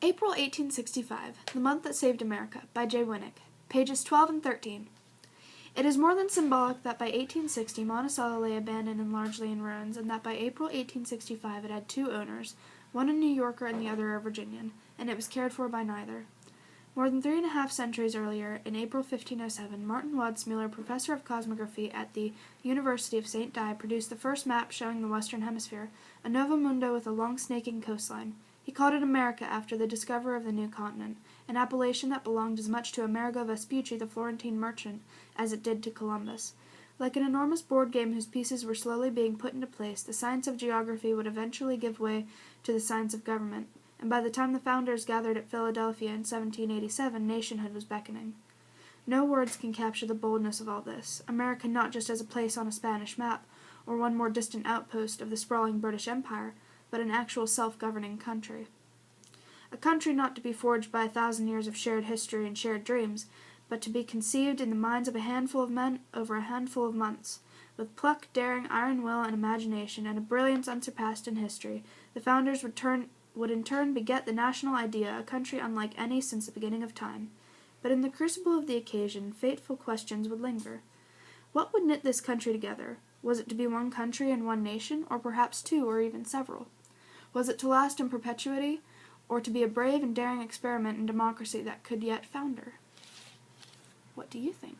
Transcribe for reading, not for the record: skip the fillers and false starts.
April 1865, The Month That Saved America, by J. Winnick, pages 12 and 13. It is more than symbolic that by 1860 Monticello lay abandoned and largely in ruins, and that by April 1865 it had two owners, one a New Yorker and the other a Virginian, and it was cared for by neither. More than 3.5 centuries earlier, in April 1507, Martin Wadsmuller, professor of cosmography at the University of St. Di, produced the first map showing the western hemisphere, a Novo Mundo with a long snaking coastline. He called it America after the discoverer of the new continent, an appellation that belonged as much to Amerigo Vespucci, the Florentine merchant, as it did to Columbus. Like an enormous board game whose pieces were slowly being put into place, the science of geography would eventually give way to the science of government, and by the time the founders gathered at Philadelphia in 1787, nationhood was beckoning. No words can capture the boldness of all this. America not just as a place on a Spanish map, or one more distant outpost of the sprawling British Empire, but an actual self-governing country. A country not to be forged by 1,000 years of shared history and shared dreams, but to be conceived in the minds of a handful of men over a handful of months. With pluck, daring, iron will, and imagination, and a brilliance unsurpassed in history, the founders would in turn beget the national idea, a country unlike any since the beginning of time. But in the crucible of the occasion, fateful questions would linger. What would knit this country together? Was it to be one country and one nation, or perhaps two, or even several? Was it to last in perpetuity, or to be a brave and daring experiment in democracy that could yet founder? What do you think?